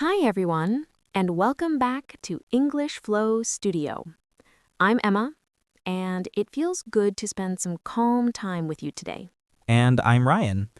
Hi, everyone, and welcome back to English Flow Studio. I'm Emma, and it feels good to spend some calm time with you today. And I'm Ryan.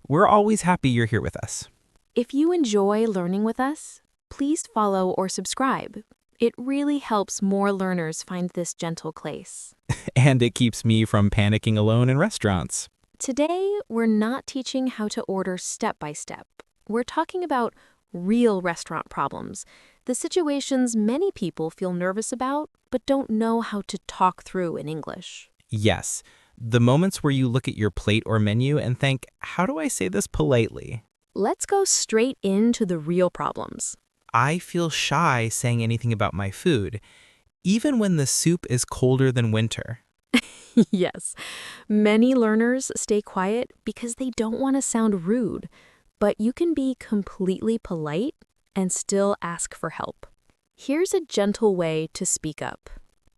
We're always happy you're here with us. If you enjoy learning with us, please follow or subscribe. It really helps more learners find this gentle place. And it keeps me from panicking alone in restaurants. Today, we're not teaching how to order step by step. We're talking about real restaurant problems, the situations many people feel nervous about but don't know how to talk through in English. Yes, the moments where you look at your plate or menu and think, how do I say this politely? Let's go straight into the real problems. I feel shy saying anything about my food, even when the soup is colder than winter. Yes, many learners stay quiet because they don't want to sound rude, but you can be completely polite and still ask for help. Here's a gentle way to speak up.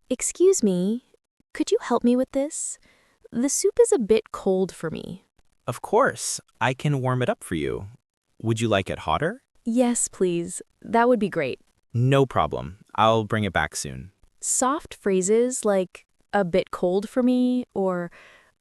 Excuse me, could you help me with this? The soup is a bit cold for me. Of course, I can warm it up for you. Would you like it hotter? Yes, please. That would be great. No problem. I'll bring it back soon. Soft phrases like a bit cold for me or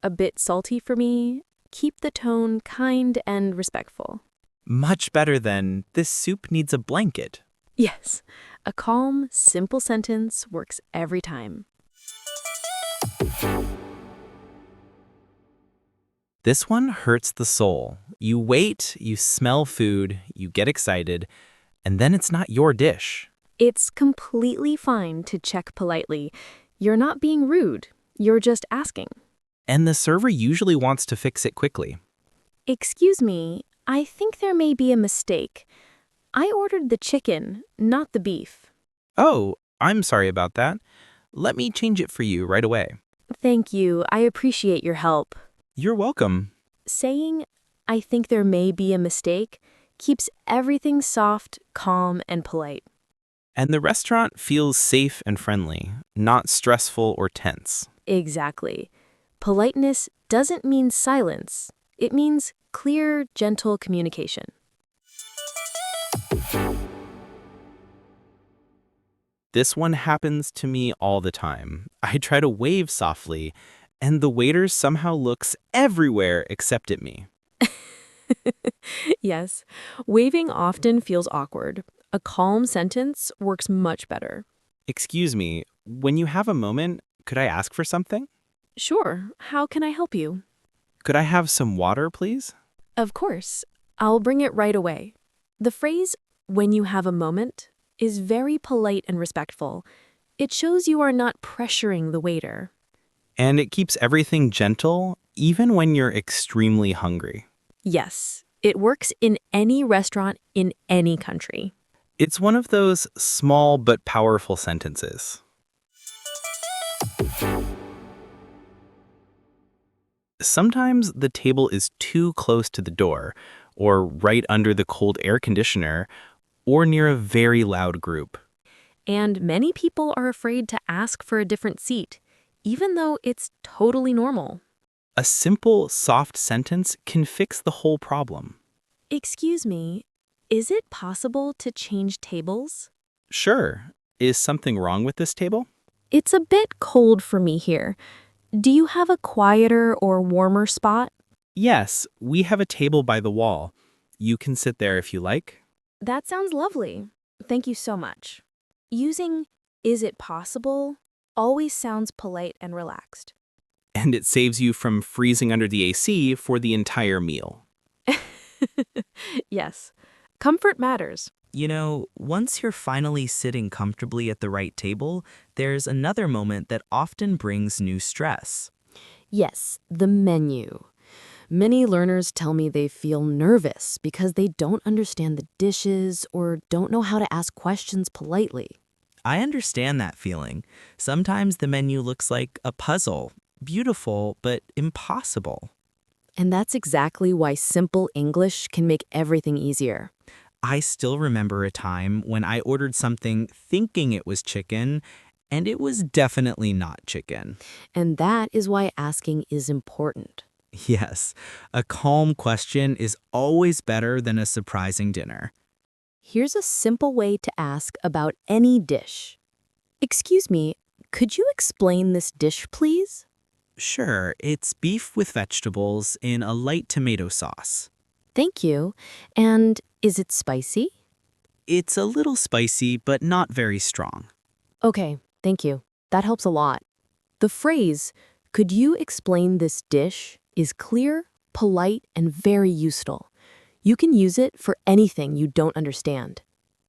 a bit salty for me keep the tone kind and respectful. Much better than, this soup needs a blanket. Yes, a calm, simple sentence works every time. This one hurts the soul. You wait, you smell food, you get excited, and then it's not your dish. It's completely fine to check politely. You're not being rude. You're just asking. And the server usually wants to fix it quickly. Excuse me, I think there may be a mistake. I ordered the chicken, not the beef. Oh, I'm sorry about that. Let me change it for you right away. Thank you. I appreciate your help. You're welcome. Saying, I think there may be a mistake, keeps everything soft, calm, and polite. And the restaurant feels safe and friendly, not stressful or tense. Exactly. Politeness doesn't mean silence. It means clear, gentle communication. This one happens to me all the time. I try to wave softly, and the waiter somehow looks everywhere except at me. Yes, waving often feels awkward. A calm sentence works much better. Excuse me, when you have a moment, could I ask for something? Sure, how can I help you? Could I have some water, please? Of course, I'll bring it right away. The phrase, when you have a moment, is very polite and respectful. It shows you are not pressuring the waiter. And it keeps everything gentle, even when you're extremely hungry. Yes, it works in any restaurant in any country. It's one of those small but powerful sentences. Sometimes the table is too close to the door, or right under the cold air conditioner, or near a very loud group. And many people are afraid to ask for a different seat, even though it's totally normal. A simple, soft sentence can fix the whole problem. Excuse me, is it possible to change tables? Sure. Is something wrong with this table? It's a bit cold for me here. Do you have a quieter or warmer spot? Yes, we have a table by the wall. You can sit there if you like. That sounds lovely. Thank you so much. Using "is it possible" always sounds polite and relaxed. And it saves you from freezing under the AC for the entire meal. Yes, comfort matters. You know, once you're finally sitting comfortably at the right table, there's another moment that often brings new stress. Yes, the menu. Many learners tell me they feel nervous because they don't understand the dishes or don't know how to ask questions politely. I understand that feeling. Sometimes the menu looks like a puzzle, beautiful but impossible. And that's exactly why simple English can make everything easier. I still remember a time when I ordered something thinking it was chicken, and it was definitely not chicken. And that is why asking is important. Yes, a calm question is always better than a surprising dinner. Here's a simple way to ask about any dish. Excuse me, could you explain this dish, please? Sure, it's beef with vegetables in a light tomato sauce. Thank you. And is it spicy? It's a little spicy, but not very strong. Okay, thank you. That helps a lot. The phrase, could you explain this dish, is clear, polite, and very useful. You can use it for anything you don't understand.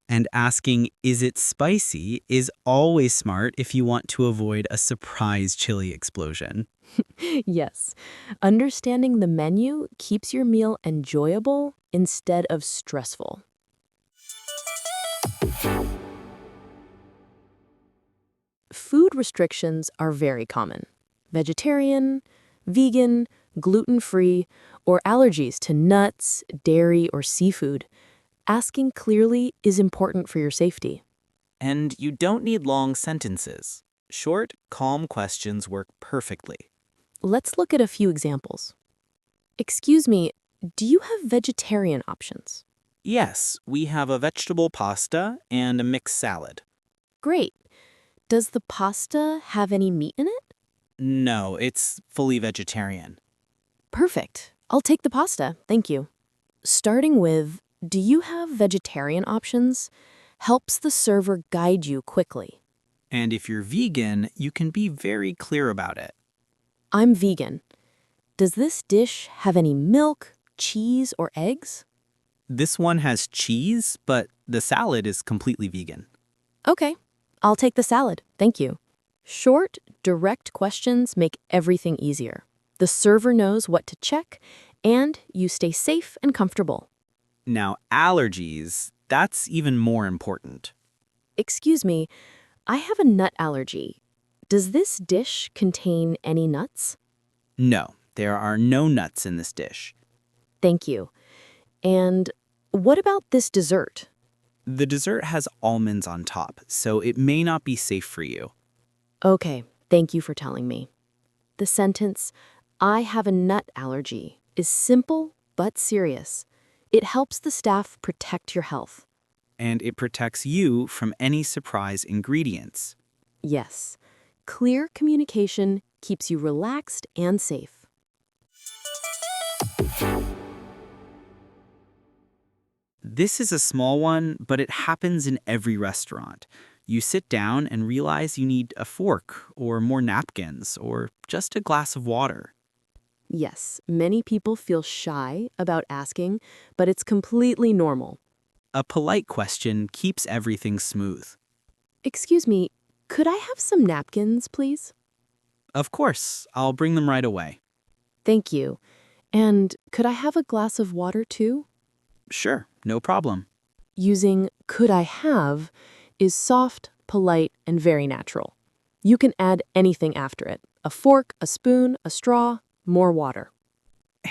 And asking, is it spicy, is always smart if you want to avoid a surprise chili explosion. Yes, understanding the menu keeps your meal enjoyable instead of stressful. Food restrictions are very common. Vegetarian, vegan, gluten-free, or allergies to nuts, dairy, or seafood. Asking clearly is important for your safety. And you don't need long sentences. Short, calm questions work perfectly. Let's look at a few examples. Excuse me, do you have vegetarian options? Yes, we have a vegetable pasta and a mixed salad. Great. Does the pasta have any meat in it? No, it's fully vegetarian. Perfect. I'll take the pasta, thank you. Starting with, do you have vegetarian options? Helps the server guide you quickly. And if you're vegan, you can be very clear about it. I'm vegan. Does this dish have any milk, cheese, or eggs? This one has cheese, but the salad is completely vegan. Okay, I'll take the salad, thank you. Short, direct questions make everything easier. The server knows what to check, and you stay safe and comfortable. Now, allergies, that's even more important. Excuse me, I have a nut allergy. Does this dish contain any nuts? No, there are no nuts in this dish. Thank you. And what about this dessert? The dessert has almonds on top, so it may not be safe for you. Okay, thank you for telling me. The sentence, I have a nut allergy, is simple but serious. It helps the staff protect your health. And it protects you from any surprise ingredients. Yes, clear communication keeps you relaxed and safe. This is a small one, but it happens in every restaurant. You sit down and realize you need a fork, or more napkins, or just a glass of water. Yes, many people feel shy about asking, but it's completely normal. A polite question keeps everything smooth. Excuse me, could I have some napkins, please? Of course, I'll bring them right away. Thank you. And could I have a glass of water too? Sure, no problem. Using could I have is soft, polite, and very natural. You can add anything after it. A fork, a spoon, a straw, more water.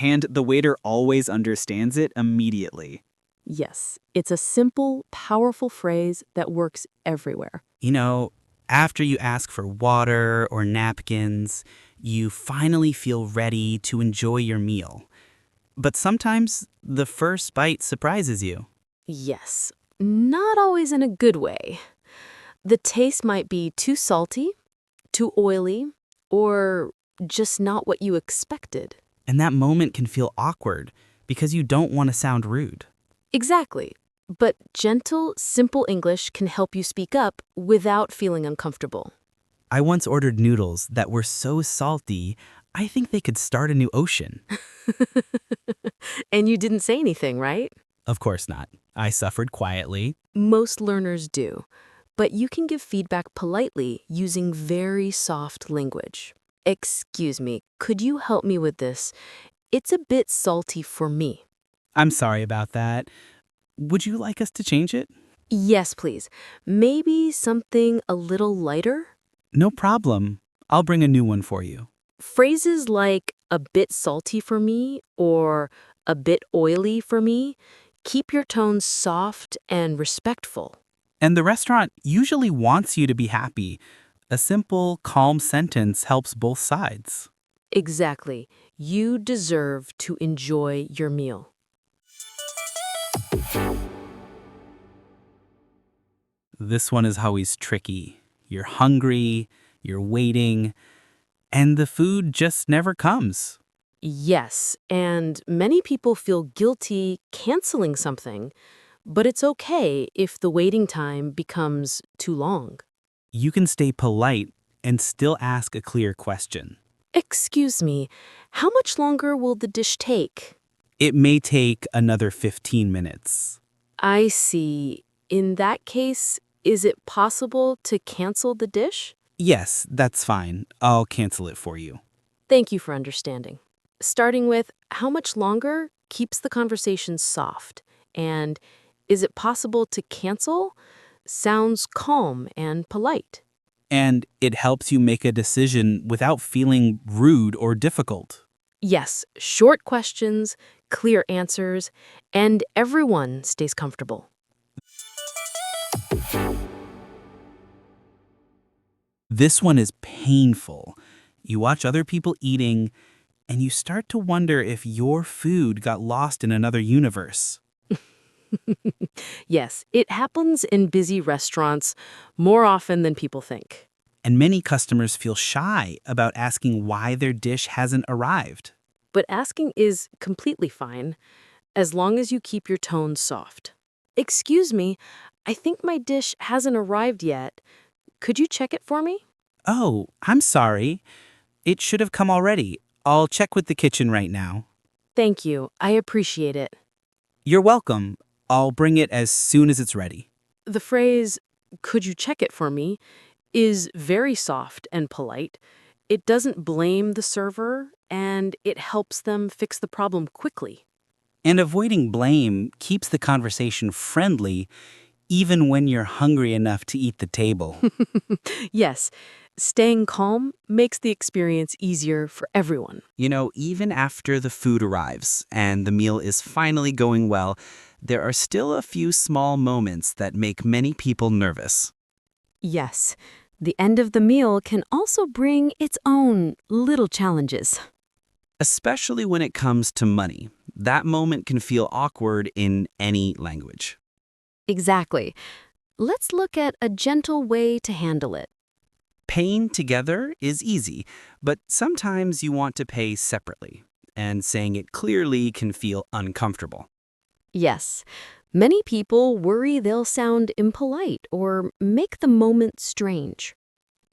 And the waiter always understands it immediately. Yes, it's a simple, powerful phrase that works everywhere. You know, after you ask for water or napkins, you finally feel ready to enjoy your meal. But sometimes the first bite surprises you. Yes, not always in a good way. The taste might be too salty, too oily, or just not what you expected. And that moment can feel awkward because you don't want to sound rude. Exactly. But gentle, simple English can help you speak up without feeling uncomfortable. I once ordered noodles that were so salty, I think they could start a new ocean. And you didn't say anything, right? Of course not. I suffered quietly. Most learners do. But you can give feedback politely using very soft language. Excuse me, could you help me with this? It's a bit salty for me. I'm sorry about that. Would you like us to change it? Yes, please. Maybe something a little lighter? No problem. I'll bring a new one for you. Phrases like a bit salty for me or a bit oily for me keep your tone soft and respectful. And the restaurant usually wants you to be happy. A simple, calm sentence helps both sides. Exactly. You deserve to enjoy your meal. This one is always tricky. You're hungry, you're waiting, and the food just never comes. Yes, and many people feel guilty canceling something, but it's okay if the waiting time becomes too long. You can stay polite and still ask a clear question. Excuse me, how much longer will the dish take? It may take another 15 minutes. I see. In that case, is it possible to cancel the dish? Yes, that's fine. I'll cancel it for you. Thank you for understanding. Starting with how much longer keeps the conversation soft, and is it possible to cancel sounds calm and polite. And it helps you make a decision without feeling rude or difficult. Yes, short questions, clear answers, and everyone stays comfortable. This one is painful. You watch other people eating, and you start to wonder if your food got lost in another universe. Yes, it happens in busy restaurants more often than people think. And many customers feel shy about asking why their dish hasn't arrived. But asking is completely fine, as long as you keep your tone soft. Excuse me, I think my dish hasn't arrived yet. Could you check it for me? Oh, I'm sorry. It should have come already. I'll check with the kitchen right now. Thank you, I appreciate it. You're welcome. I'll bring it as soon as it's ready. The phrase, could you check it for me, is very soft and polite. It doesn't blame the server, and it helps them fix the problem quickly. And avoiding blame keeps the conversation friendly, even when you're hungry enough to eat the table. Yes, staying calm makes the experience easier for everyone. You know, even after the food arrives and the meal is finally going well, there are still a few small moments that make many people nervous. Yes, the end of the meal can also bring its own little challenges. Especially when it comes to money. That moment can feel awkward in any language. Exactly. Let's look at a gentle way to handle it. Paying together is easy, but sometimes you want to pay separately, and saying it clearly can feel uncomfortable. Yes, many people worry they'll sound impolite or make the moment strange.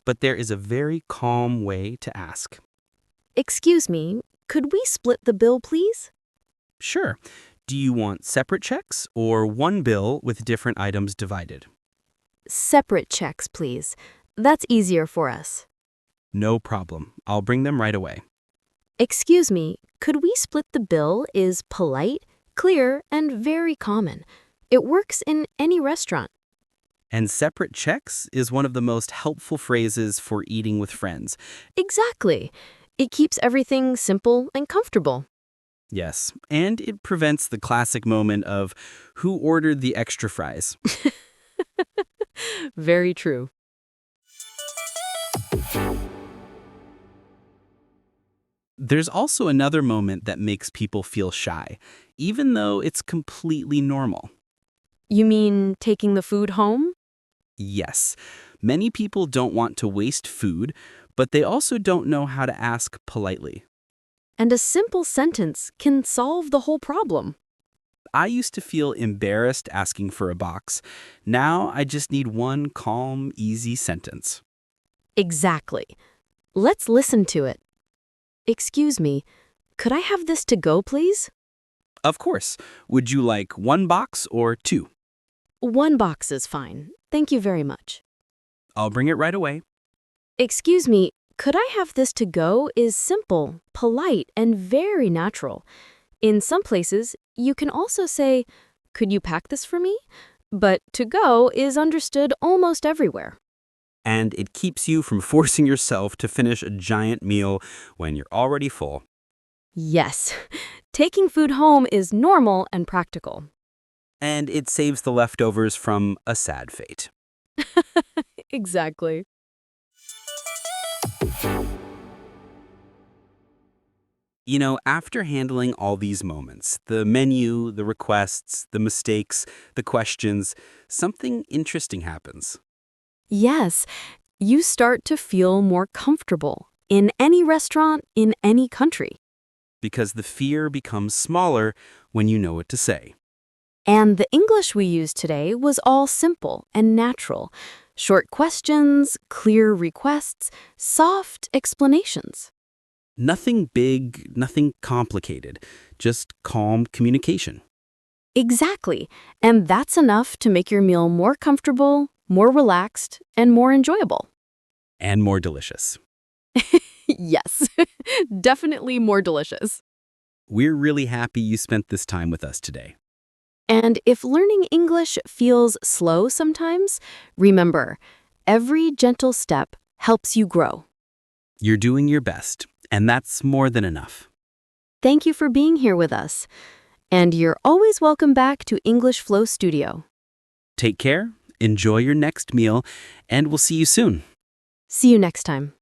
But there is a very calm way to ask. Excuse me, could we split the bill, please? Sure. Do you want separate checks or one bill with different items divided? Separate checks, please. That's easier for us. No problem. I'll bring them right away. Excuse me, could we split the bill is polite, clear, and very common. It works in any restaurant. And separate checks is one of the most helpful phrases for eating with friends. Exactly. It keeps everything simple and comfortable. Yes, and it prevents the classic moment of who ordered the extra fries. Very true. There's also another moment that makes people feel shy, even though it's completely normal. You mean taking the food home? Yes, many people don't want to waste food, but they also don't know how to ask politely. And a simple sentence can solve the whole problem. I used to feel embarrassed asking for a box. Now I just need one calm, easy sentence. Exactly. Let's listen to it. Excuse me, could I have this to go, please? Of course. Would you like one box or two? One box is fine. Thank you very much. I'll bring it right away. Excuse me, could I have this to go is simple, polite, and very natural. In some places, you can also say, could you pack this for me? But to go is understood almost everywhere. And it keeps you from forcing yourself to finish a giant meal when you're already full. Yes, taking food home is normal and practical. And it saves the leftovers from a sad fate. Exactly. After handling all these moments, the menu, the requests, the mistakes, the questions, something interesting happens. Yes, you start to feel more comfortable in any restaurant, in any country. Because the fear becomes smaller when you know what to say. And the English we use today was all simple and natural. Short questions, clear requests, soft explanations. Nothing big, nothing complicated, just calm communication. Exactly. And that's enough to make your meal more comfortable, more relaxed, and more enjoyable. And more delicious. Yes, definitely more delicious. We're really happy you spent this time with us today. And if learning English feels slow sometimes, remember, every gentle step helps you grow. You're doing your best, and that's more than enough. Thank you for being here with us. And you're always welcome back to English Flow Studio. Take care, enjoy your next meal, and we'll see you soon. See you next time.